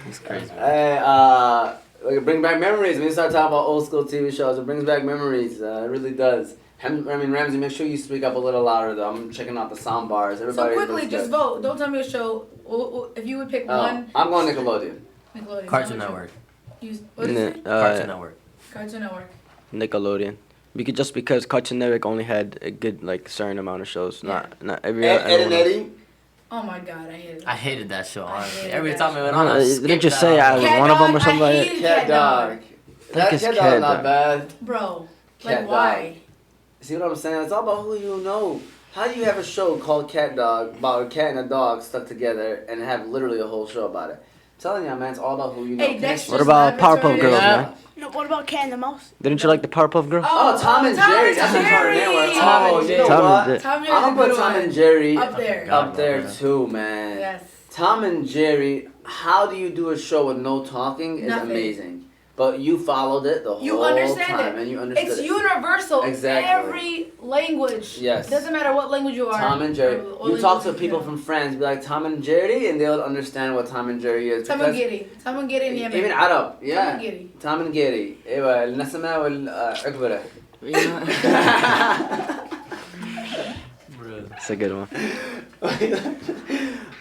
It's crazy. Hey, it brings back memories. When you start talking about old school TV shows, it brings back memories. It really does. Ramsey, make sure you speak up a little louder though. I'm checking out the sound bars. So Everybody. quickly, looks just good. vote. Don't tell me a show. If you would pick one. I'm going Nickelodeon. Nickelodeon. Cartoon Tell me Network. what is it? Cartoon Network. Cartoon Network. Nickelodeon. Just because Cartoon Network only had a good certain amount of shows. Not every. Ed and everyone else. Eddie. Oh my god, I hate it. I hated that show, honestly. hated Every that time it went I on, don't I know, skipped didn't you that say out. I- Cat one of them or Dog, something I like hated Cat Dog. That it's Cat Cat Dog's not Dog. bad. Bro, Cat like why? See what I'm saying? It's all about who you know. How do you have a show called Cat Dog about a cat and a dog stuck together and have literally a whole show about it? I'm telling you, man, it's all about who you know. Hey, Dexter's What about Laboratory. Powerpuff Girls, Yeah. man? No, what about Cat and the Mouse? Didn't you like the Powerpuff Girls? Oh, Tom and Jerry. That's a Cartoon Network. Tom Oh, and you know Jerry. Tom and what? Jerry. Tom and I'm Jerry's a gonna put good Tom one. and Jerry Up there. up there too, man. Yes. Tom and Jerry. How do you do a show with no talking? Is Nothing. amazing. But you followed it the You whole understand time, it. and you understood It's it. universal. Exactly. Every language. Yes. Doesn't matter what language you are. Tom and Jerry. or You talk to language people you from France, be like Tom and Jerry, and they'll understand what Tom and Jerry is. Tom and Giddy. Tom and Giddy in Yemen. Even Arab, Tom yeah. and Giddy. Tom and Giddy. ايوه النسمة والعقبرة. You know? It's a good one.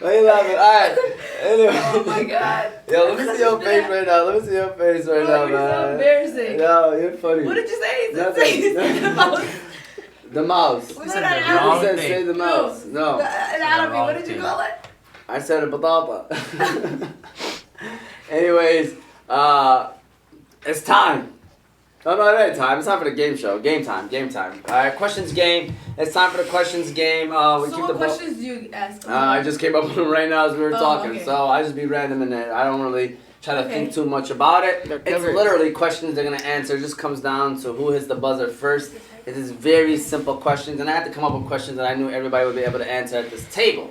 Why you laughing? Alright. Anyway. Oh my god. Yo, let me see your face right now. Let me see your face right Bro, now, you're so man. embarrassing. No, you're funny. What did you say? Nothing. Say the mouse. The mouse. What said did the I wrong You said thing. say the mouse. No. In Arabic, what did you call it? I said a batata. Anyways, it's time. No, not any time. It's time for the game show. Game time. Alright, questions game. It's time for the questions game. We So keep what the ball. questions do you ask? I just came up with them right now as we were Oh, talking, okay. so I just be random in it. I don't really try to Okay. think too much about it. They're It's covered. literally questions they're gonna answer. It just comes down to who hits the buzzer first. It is very simple questions, and I had to come up with questions that I knew everybody would be able to answer at this table.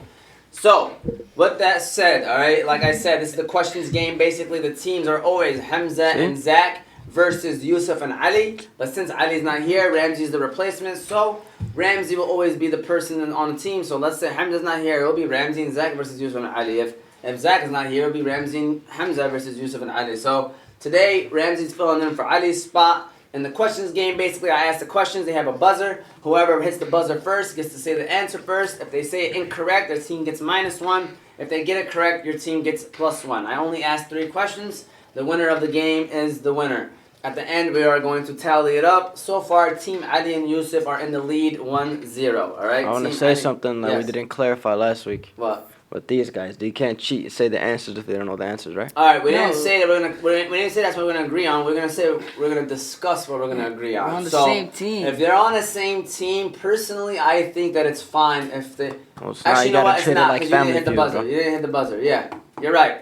So, with that said, all right, like I said, this is the questions game. Basically, the teams are always Hamza and Zach versus Yusuf and Ali. But since Ali's not here, Ramsey's the replacement. So, Ramsey will always be the person on the team. So, let's say Hamza's not here. It'll be Ramsey and Zach versus Yusuf and Ali. If Zach is not here, it'll be Ramsey and Hamza versus Yusuf and Ali. So, today, Ramsey's filling in for Ali's spot. In the questions game, basically, I ask the questions. They have a buzzer. Whoever hits the buzzer first gets to say the answer first. If they say it incorrect, their team gets -1. If they get it correct, your team gets +1. I only ask 3 questions. The winner of the game is the winner. At the end, we are going to tally it up. So far, Team Ali and Yusuf are in the lead 1-0. All right? I want to Team say Ali- something that Yes. we didn't clarify last week. What? With these guys, they can't cheat. Say the answers if they don't know the answers, right? All right, we didn't No. say that we didn't say that's what we're gonna agree on. We're gonna say we're gonna discuss what we're gonna agree on. We're on the So, same team. If they're on the same team, personally, I think that it's fine if they. Well, so now Actually, you you know gotta what? It's treat it not like because you didn't family hit the feud, buzzer. bro. You didn't hit the buzzer. Yeah, you're right.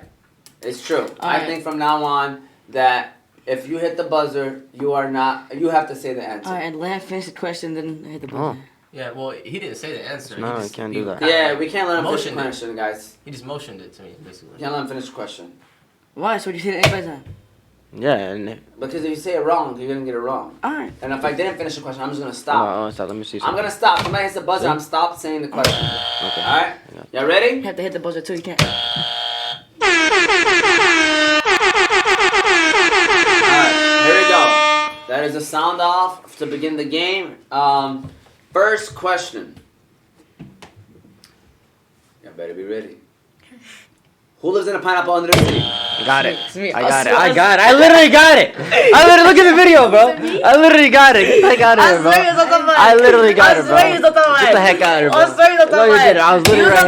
It's true. I Alright. think from now on that if you hit the buzzer, you are not. You have to say the answer. Alright, and let him finish the question, then hit the button. Yeah, well, he didn't say the answer. No, he you just, can't he do that. kinda, Yeah, like, we can't let him finish the motioned it. question, guys. He just motioned it to me, basically. We can't let him finish the question Why? So what you say to anybody? Yeah, and because if you say it wrong, you're gonna get it wrong. Alright. And if I didn't finish the question, I'm just gonna stop. Oh, stop. Let me see I'm something. gonna stop. Somebody hits the buzzer. I'm stop saying the question. Okay. All right. Yeah. Y'all ready? You have to hit the buzzer too, you can't. All right. Here we go. That is a sound off to begin the game. First question. Y'all better be ready. Who lives in a pineapple under the sea? Got it. It's me. I got it. I literally got it. I literally look at the video, bro. I literally got it. Get the heck out of here, bro. I literally got it, bro. Get the heck out of here, bro. No, you didn't. I was literally right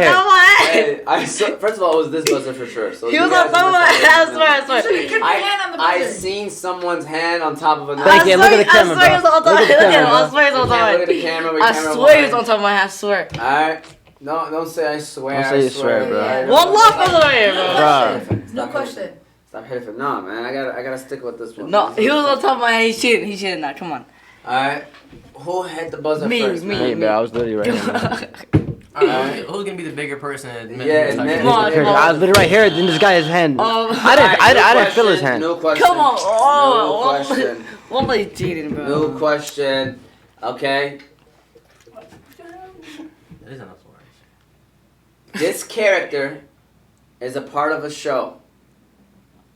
here. Hey, first of all, it was this buzzer for sure. So He you was guys on top of my understand. head, I swear. You should have kept your hand on the I buzzer. seen someone's hand on top of another. Thank you. Look at the camera, bro. I swear he was on top of my Look at the head. camera, I bro. swear he was on top of Look my at the head. camera. I swear he was on top of my head, I swear. Alright. No, don't say I swear. Don't say I you swear, bro. Alright, One lock was over here, bro. Bro. No question. Stop hitting. No, man. I gotta stick with this one. No, he was on top of my head. He's cheating. He's cheating now. Come on. All right. Who hit the buzzer Me, first? me. man? Hey, bro, I was literally right here. Alright, who's gonna be the bigger person? Yeah, Come on, come on. I was literally right here. Then this guy's hand. I didn't feel his hand. No question. Come on. No Oh, question. one play cheating, bro. No question. Okay. It is enough words. This character is a part of a show.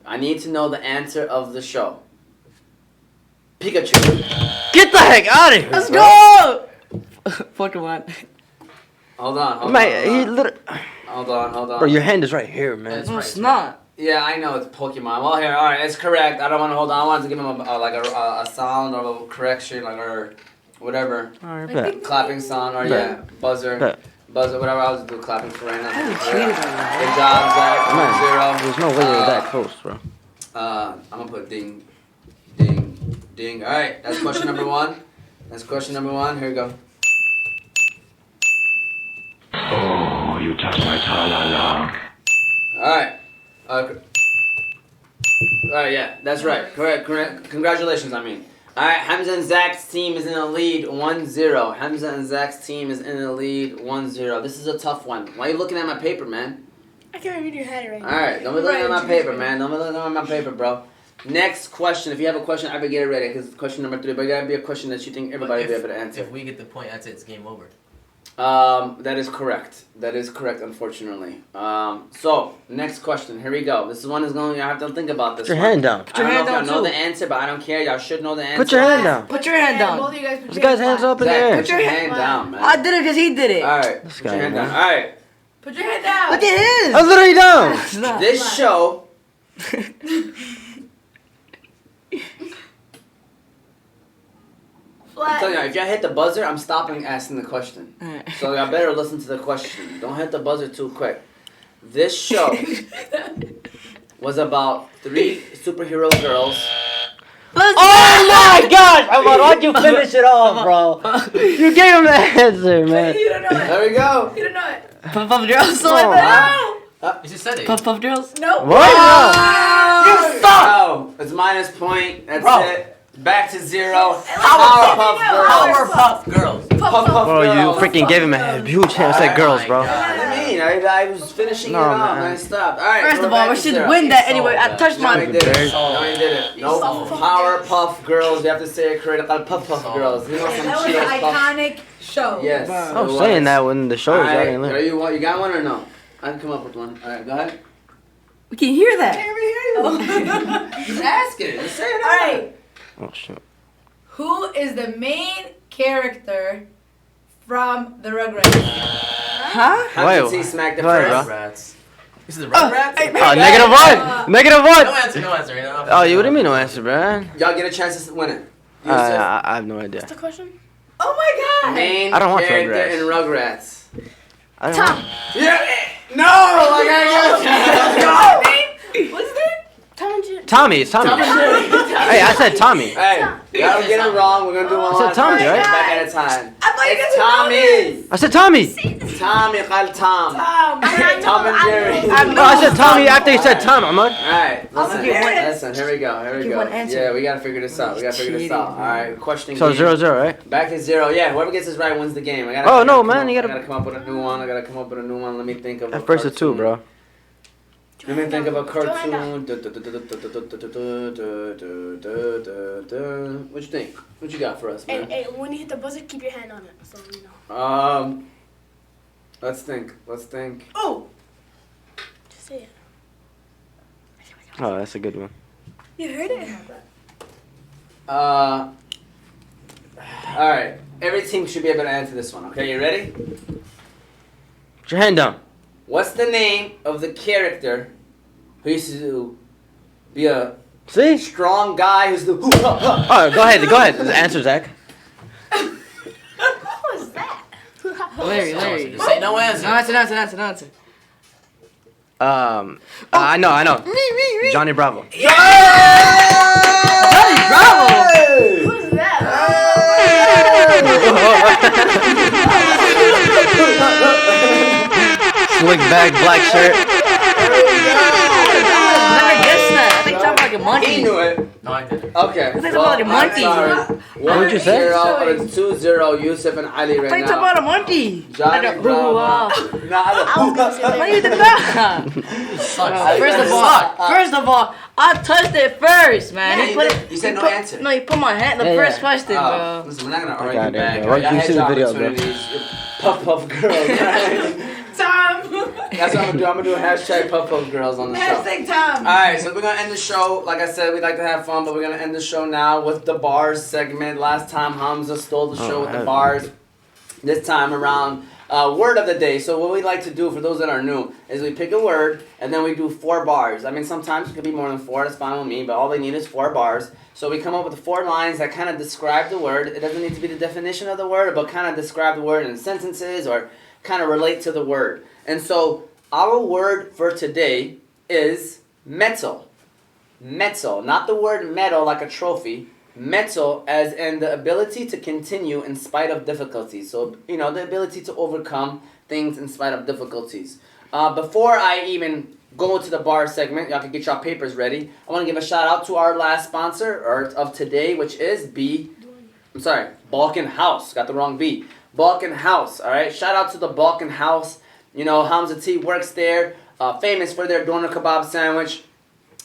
I need to know the answer of the show. Pikachu. Get the heck out of here. Let's bro. go. Pokemon. Hold on. Man, he literally. Hold on. Bro, your hand is right here, man. That's No, right, it's right. not. Yeah, I know it's Pokemon. Well, here, all right, it's correct. I don't want to hold on. I wanted to give him a sound or a correction, like or whatever, Alright, I bet. think- clapping sound or Bet. buzzer, Bet. whatever. I was do clapping for right now. I Yeah. cheated on that. Good job, Zach. Man, 2-0. there's no way you're that close, bro. I'm gonna put ding, ding, ding. All right, that's question number one. That's question number one. Here we go. Oh, you touched my tra-la-la. All right. All right, yeah, that's right. Correct. Congratulations, I mean. All right, Hamza and Zach's team is in the lead 1-0. Hamza and Zach's team is in the lead 1-0. This is a tough one. Why are you looking at my paper, man? I can't read your handwriting. All right, don't be looking at my paper, man. Don't be looking at my paper, bro. Next question. If you have a question, I better get it ready because it's question number 3. But it gotta be a question that you think everybody will be able to answer. If we get the point, that's it. It's game over. That is correct. That is correct, unfortunately. So, next question. Here we go. This one is going, I have to think about this Put your one. hand down. Put your I hand don't know if down, y'all know too. the answer, but I don't care. Y'all should know the answer. Put your hand down. Put your hand down. Both of you guys put This your guy's hand hands flat. up in the Zach, air. put your hand down, man. I did it because he did it. Alright, This put your guy, hand man. down. Alright, Put your hand down. Look at his. I'm literally down. It's not. this show I'm Flat. telling you, if y'all hit the buzzer, I'm stopping asking the question. Alright. So y'all better listen to the question. Don't hit the buzzer too quick. This show was about 3 superhero girls. Let's Oh my gosh! Why'd you finish it off, bro? You gave him the answer, man. You don't know it. There we go. You don't know it. Puff Puff Girls. Oh. You just said it. Puff Puff Girls. Nope. What? You suck! No, it's minus point. That's Bro. it. Back to 0. Powerpuff Powerpuff Girls. Puff Bro, you Girls. freaking gave him a huge hand. Said girls, my bro. God. What do you mean? I was finishing No, it off man. and I stopped. Alright, First we're of all, back we to should 0. win that So anyway. I bad. touched No, he my. did it. Very- No, he did it. Nope. so Powerpuff Girls. You have to say it correctly. Puff So Girls. You know some That was an Cheetos Puff. iconic show. Yes. Wow. I was saying that when the show was Alright, already are lit. you got one or no? I can come up with one. Alright, go ahead. We can hear that. Just ask it. Just say it. All right. Oh shit. Who is the main character from the Rugrats? Huh? How Wait, did he smack the go ahead, first? bro. Rugrats. This is the Rugrats? -1. -1. No answer, no answer. You know? Oh, you what do you mean no answer, man? Y'all get a chance to win it. Yusuf. I have no idea. What's the question? Oh my God. Main I don't watch character Rugrats. in Rugrats. I don't Tom. know. Yeah. No, I gotta get a chance. What's his name? Tom and Jerry. Tommy, it's Tommy. Hey, I said Tommy. Hey, y'all don't get it wrong. We're gonna do one I said last Tommy, time. right? Back at a time. I thought you guys It's would know Tommy. this. I said Tommy. Tommy, call Tom. Tom. Tom and Jerry. No, I said Tommy after you said Tom. I'm like, Alright, listen, give one- listen, here we go, give one answer. Yeah, we gotta figure this out, Cheating, Alright, questioning so game. 0-0, right? Back to 0, yeah, whoever gets this right wins the game. I gotta, Oh, I gotta no, come man, up- you gotta- I gotta come up with a new one, let me think of a At first it's 2, cartoon. bro. Let me think of a Joanna. cartoon. What you think? What you got for us, Hey, man? hey, when you hit the buzzer, keep your hand on it, so you know. Let's think. Oh, Just say it. Oh, that's a good one. You heard it? Alright, every team should be able to answer this one, okay? You ready? Put your hand down. What's the name of the character who used to be a See? strong guy who's the Oh, go ahead. Answer, Zach. What was that? Larry. Just say no answer. No answer. I know. Johnny Bravo. Bravo! Who's that? Slick back, black shirt. Never guessed that. monkey. He knew it. No, I didn't. Okay. Who's talking about the monkey? What'd you say? 1-0, it's 2-0. Yusuf and Ali right I now. thought about a monkey. Johnny Like a Bravo. hoo-ha. Nah, Why you did that? Sucks. First of all, I touched it first, man. Yeah, He you put did. it. You said he no put- answer. No, he put my hand in the Yeah, first yeah. question, Oh, bro. listen, we're not gonna Okay, argue there back. you go. Right? Why Y'all you had see the your video, bro? opportunities. Puff Puff Girls. Right? Tom. That's what I'm gonna do. I'm gonna do a hashtag Puff Puff Girls on the show. Hashtag Tom. Alright, so we're gonna end the show. Like I said, we like to have fun, but we're gonna end the show now with the bars segment. Last time Hamza stole the show with the bars. This time around, word of the day. So what we like to do for those that are new is we pick a word and then we do 4 bars. I mean, sometimes it could be more than 4. That's fine with me, but all they need is 4 bars. So we come up with 4 lines that kind of describe the word. It doesn't need to be the definition of the word, but kind of describe the word in sentences or kind of relate to the word. And so our word for today is metal. Metal, not the word metal like a trophy. Metal as in the ability to continue in spite of difficulties. So, you know, the ability to overcome things in spite of difficulties. Before I even go to the bar segment, y'all can get y'all papers ready. I want to give a shout out to our last sponsor of today, which is Balkan House. Got the wrong B. Balkan House, all right? Shout out to the Balkan House. You know, Hamza T works there, famous for their doner kebab sandwich.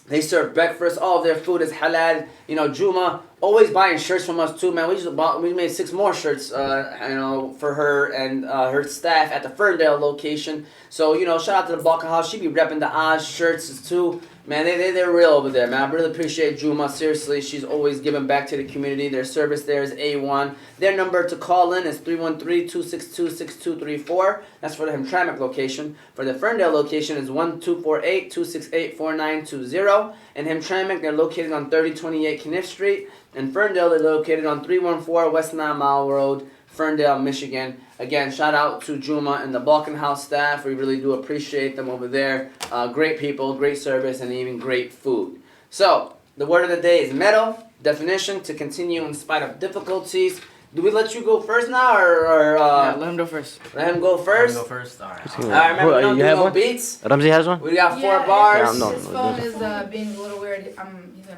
They serve breakfast. All of their food is halal. You know, Juma always buying shirts from us too, man. We made 6 more shirts, for her and her staff at the Ferndale location. So, you know, shout out to the Balkan House. She be repping the Oz shirts too. Man, they're real over there, man. I really appreciate Juma. Seriously, she's always giving back to the community. Their service there is A1. Their number to call in is 313-262-6234. That's for the Hamtramck location. For the Ferndale location is 1248-268-4920. In Hamtramck, they're located on 3028 Kniff Street. In Ferndale, they're located on 314 West 9 Mile Road, Ferndale, Michigan. Again, shout out to Juma and the Balkan House staff. We really do appreciate them over there. Great people, great service, and even great food. So, the word of the day is metal. Definition, to continue in spite of difficulties. Do we let you go first now, or Yeah, let him go first. let him go first? Go first. All right. Alright, remember, we don't You do have no one? beats. Ramsey has one? We got 4 Yeah, bars. Yeah, I'm not- His phone is being a little weird. He's gonna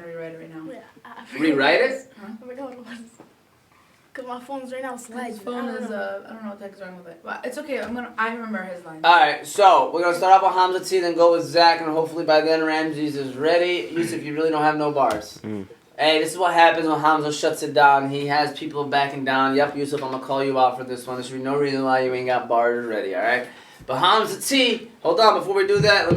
rewrite it right now. Yeah, I forgot Rewrite what it? I forgot what it was. Cause my phone's right now sliding. His phone is I don't know what the heck's wrong with it. But it's okay. I remember his line. Alright, so we're gonna start off with Hamza T, then go with Zach, and hopefully by then Ramses is ready. Yusuf, you really don't have no bars. Hey, this is what happens when Hamza shuts it down. He has people backing down. Yep, Yusuf, I'm gonna call you out for this one. There should be no reason why you ain't got bars ready, alright? But Hamza T, hold on, before we do that, let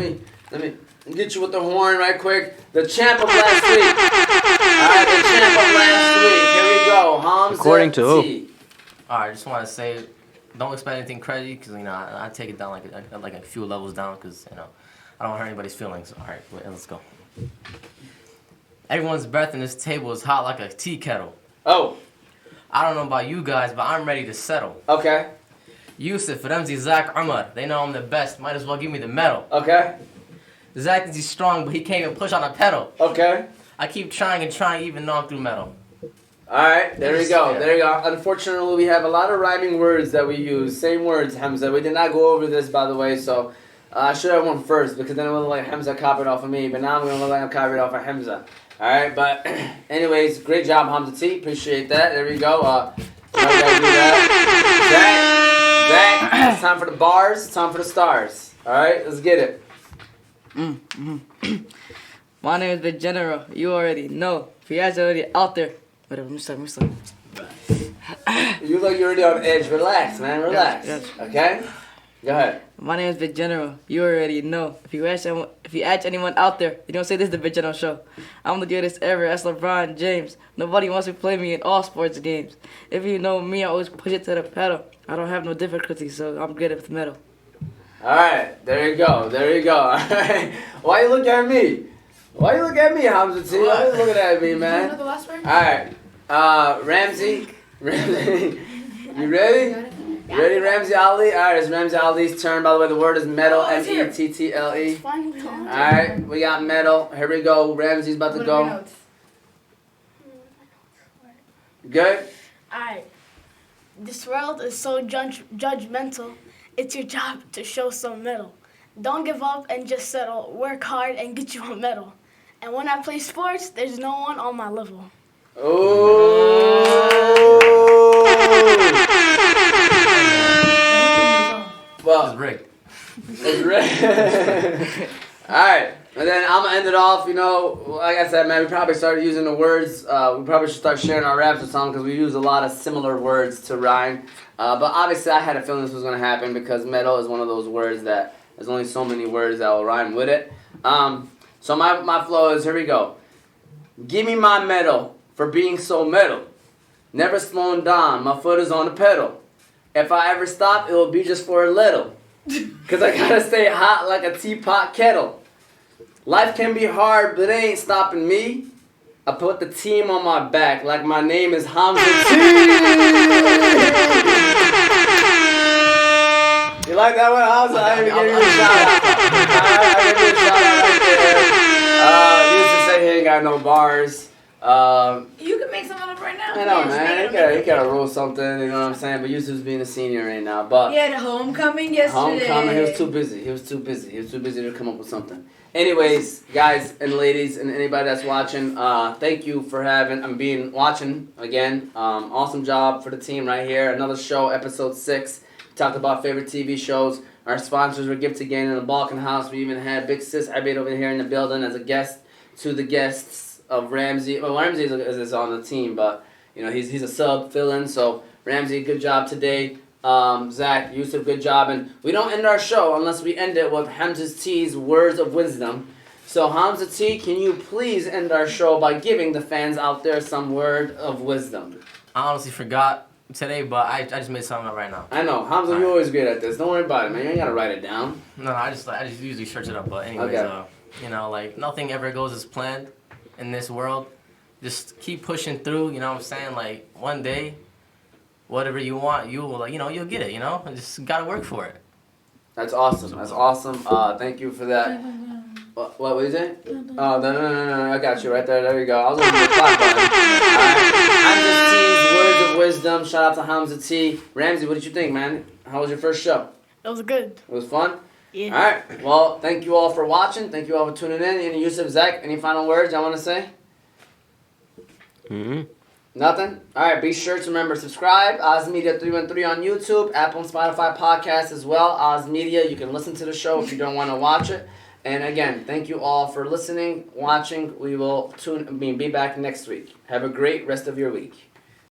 me get you with the horn right quick. The champ of last week. Alright, the champ of last week. Here we go, Hamza According to who? All T. right. I just want to say, don't expect anything crazy, because I take it down like a few levels down, because I don't want to hurt anybody's feelings. All right, let's go. Everyone's breath in this table is hot like a tea kettle. Oh, I don't know about you guys, but I'm ready to settle. okay, Yusuf, Ramzi, Zach, Umar, they know I'm the best. Might as well give me the medal. okay, Zach thinks he's strong, but he can't even push on a pedal. okay. I keep trying and trying, even though I'm through metal. Alright, there we go, Yeah. there we go. Unfortunately, we have a lot of rhyming words that we use. Same words, Hamza. We did not go over this, by the way, so I should have won first, because then it would look like Hamza copied off of me, but now I'm going to look like I'm copied off of Hamza. Alright, but anyways, great job, Hamza T. Appreciate that. There we go. Now we gotta do that. Zach, it's time for the bars, it's time for the stars. Alright, let's get it. My name is Big General. You already know. If you guys are already out there. Whatever, I'm sorry. You look like you're already on edge. Relax, man, relax. Yes. Okay? Go ahead. My name is Big General. You already know. If you ask anyone out there, you don't say this is the Big General show. I'm the greatest ever. That's LeBron James. Nobody wants to play me in all sports games. If you know me, I always push it to the pedal. I don't have no difficulty, so I'm good with the metal. Alright, there you go, there you go. Alright. Why you look at me? Why you look at me, Hamza T? Why you looking at me, You know man? the last word? Alright. Ramsey, you ready? You ready, Ramsey Ali? Alright, it's Ramsey Ali's turn. By the way, the word is metal, it's here. M-E-T-T-L-E. It's finally on. Alright, we got metal. Here we go. Ramsey's about to What are your go. notes? Good? Alright. This world is so judgmental. It's your job to show some mettle. Don't give up and just settle. Work hard and get you a medal. And when I play sports, there's no one on my level. Oh. Well, It's rigged. it's rigged. All right. And then I'm gonna end it off. Like I said, man, we probably started using the words. We probably should start sharing our raps or something because we use a lot of similar words to rhyme. But obviously, I had a feeling this was gonna happen because metal is one of those words that there's only so many words that will rhyme with it. So my flow is, here we go. Give me my medal for being so metal. Never slowing down. My foot is on the pedal. If I ever stop, it will be just for a little. Cause I gotta stay hot like a teapot kettle. Life can be hard, but it ain't stopping me. I put the team on my back like my name is Hamza T. You like that one, Hamza? I even gave you a shout out. I gave you a shout out right there. Used to say he ain't got no bars. You can make something up right now. I know, man. He gotta roll something, you know what I'm saying? But Yusuf's being a senior right now. But He had a homecoming yesterday. homecoming, he was too busy. He was too busy to come up with something. Anyways, guys and ladies and anybody that's watching, thank you for watching again. Awesome job for the team right here. Another show, episode 6. We talked about favorite TV shows. Our sponsors were Gift Again in the Balkan House. We even had Big Sis Abed over here in the building as a guest to the guests of Ramsey. Well, Ramsey is on the team, but he's a sub fill-in. So Ramsey, good job today. Zach, Yusuf, good job. And we don't end our show unless we end it with Hamza T's words of wisdom. So Hamza T, can you please end our show by giving the fans out there some word of wisdom? I honestly forgot today, but I just made something up right now. I know. Hamza, you're always great at this. Don't worry about it, man. You ain't got to write it down. No, I just usually search it up. But anyways, Okay. nothing ever goes as planned in this world. Just keep pushing through. You know what I'm saying? Like one day, whatever you want, you'll get it. And just gotta work for it. That's awesome. That's awesome. Thank you for that. What was it? Oh, no. I got you right there. There you go. I was on the clock button. Hamza T's words of wisdom. Shout out to Hamza T. Ramsey, what did you think, man? How was your first show? It was good. It was fun? Yeah. All right. Well, thank you all for watching. Thank you all for tuning in. Any Yusuf, Zach, any final words y'all want to say? Mm-hmm. Nothing? All right. Be sure to remember subscribe. Oz Media 313 on YouTube. Apple and Spotify podcasts as well. Oz Media. You can listen to the show if you don't want to watch it. And again, thank you all for listening, watching. We will be back next week. Have a great rest of your week.